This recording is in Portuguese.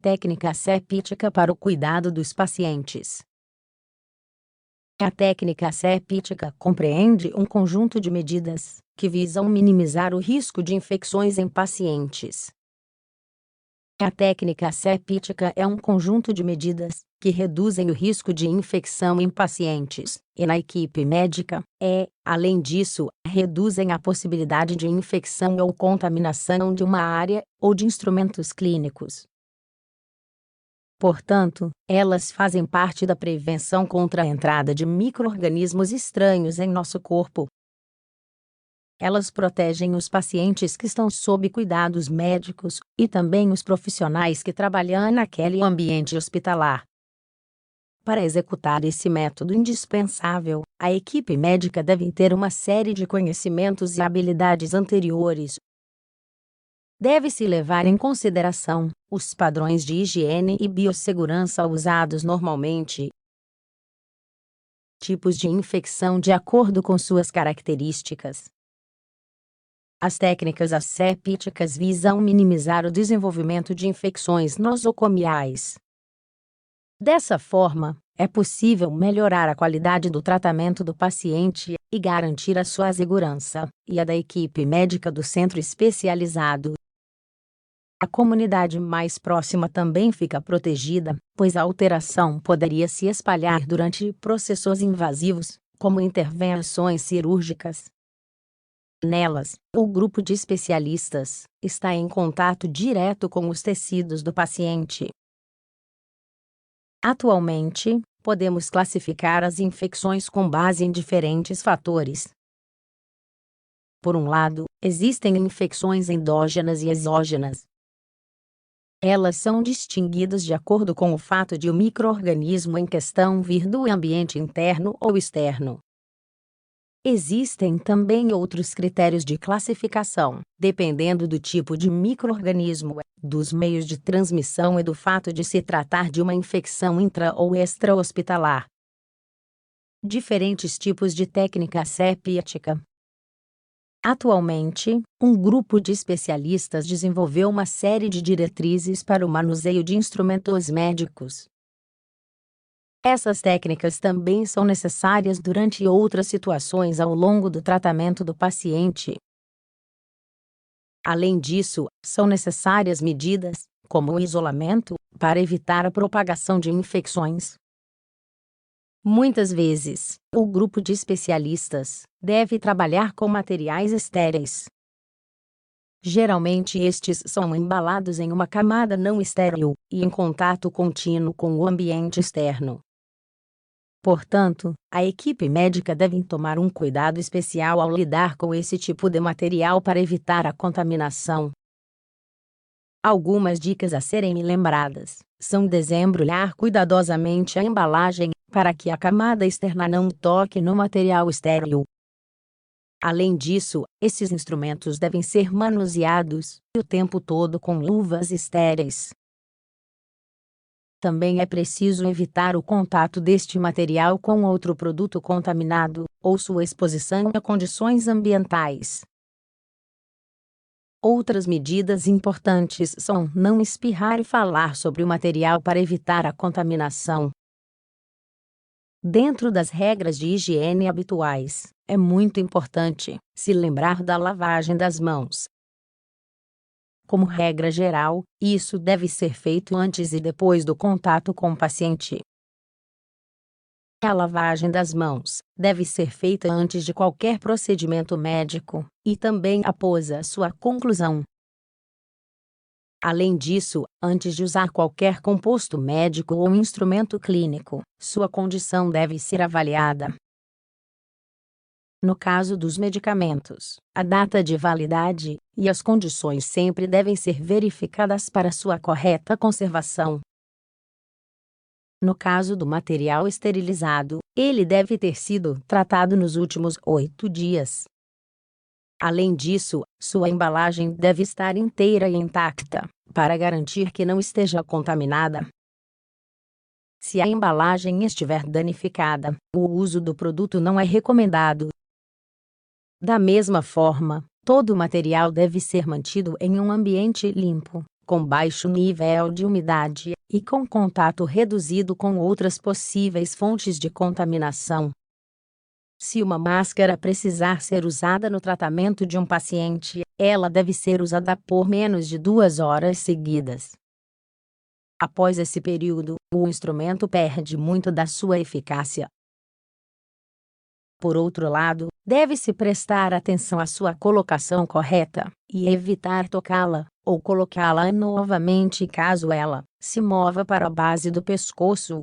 Técnica asséptica para o cuidado dos pacientes. A técnica asséptica compreende um conjunto de medidas que visam minimizar o risco de infecções em pacientes. A técnica asséptica é um conjunto de medidas que reduzem o risco de infecção em pacientes e na equipe médica, além disso, reduzem a possibilidade de infecção ou contaminação de uma área ou de instrumentos clínicos. Portanto, elas fazem parte da prevenção contra a entrada de micro-organismos estranhos em nosso corpo. Elas protegem os pacientes que estão sob cuidados médicos e também os profissionais que trabalham naquele ambiente hospitalar. Para executar esse método indispensável, a equipe médica deve ter uma série de conhecimentos e habilidades anteriores. Deve-se levar em consideração os padrões de higiene e biossegurança usados normalmente, tipos de infecção de acordo com suas características. As técnicas assépticas visam minimizar o desenvolvimento de infecções nosocomiais. Dessa forma, é possível melhorar a qualidade do tratamento do paciente e garantir a sua segurança e a da equipe médica do centro especializado. A comunidade mais próxima também fica protegida, pois a alteração poderia se espalhar durante processos invasivos, como intervenções cirúrgicas. Nelas, o grupo de especialistas está em contato direto com os tecidos do paciente. Atualmente, podemos classificar as infecções com base em diferentes fatores. Por um lado, existem infecções endógenas e exógenas. Elas são distinguidas de acordo com o fato de o micro-organismo em questão vir do ambiente interno ou externo. Existem também outros critérios de classificação, dependendo do tipo de micro-organismo, dos meios de transmissão e do fato de se tratar de uma infecção intra- ou extra-hospitalar. Diferentes tipos de técnica asséptica. Atualmente, um grupo de especialistas desenvolveu uma série de diretrizes para o manuseio de instrumentos médicos. Essas técnicas também são necessárias durante outras situações ao longo do tratamento do paciente. Além disso, são necessárias medidas, como o isolamento, para evitar a propagação de infecções. Muitas vezes, o grupo de especialistas deve trabalhar com materiais estéreis. Geralmente estes são embalados em uma camada não estéril e em contato contínuo com o ambiente externo. Portanto, a equipe médica deve tomar um cuidado especial ao lidar com esse tipo de material para evitar a contaminação. Algumas dicas a serem lembradas são desembrulhar cuidadosamente a embalagem, para que a camada externa não toque no material estéril. Além disso, esses instrumentos devem ser manuseados o tempo todo com luvas estéreis. Também é preciso evitar o contato deste material com outro produto contaminado, ou sua exposição a condições ambientais. Outras medidas importantes são não espirrar e falar sobre o material para evitar a contaminação. Dentro das regras de higiene habituais, é muito importante se lembrar da lavagem das mãos. Como regra geral, isso deve ser feito antes e depois do contato com o paciente. A lavagem das mãos deve ser feita antes de qualquer procedimento médico e também após a sua conclusão. Além disso, antes de usar qualquer composto médico ou instrumento clínico, sua condição deve ser avaliada. No caso dos medicamentos, a data de validade e as condições sempre devem ser verificadas para sua correta conservação. No caso do material esterilizado, ele deve ter sido tratado nos últimos 8 dias. Além disso, sua embalagem deve estar inteira e intacta, para garantir que não esteja contaminada. Se a embalagem estiver danificada, o uso do produto não é recomendado. Da mesma forma, todo o material deve ser mantido em um ambiente limpo, com baixo nível de umidade e com contato reduzido com outras possíveis fontes de contaminação. Se uma máscara precisar ser usada no tratamento de um paciente, ela deve ser usada por menos de 2 horas seguidas. Após esse período, o instrumento perde muito da sua eficácia. Por outro lado, deve-se prestar atenção à sua colocação correta e evitar tocá-la ou colocá-la novamente caso ela se mova para a base do pescoço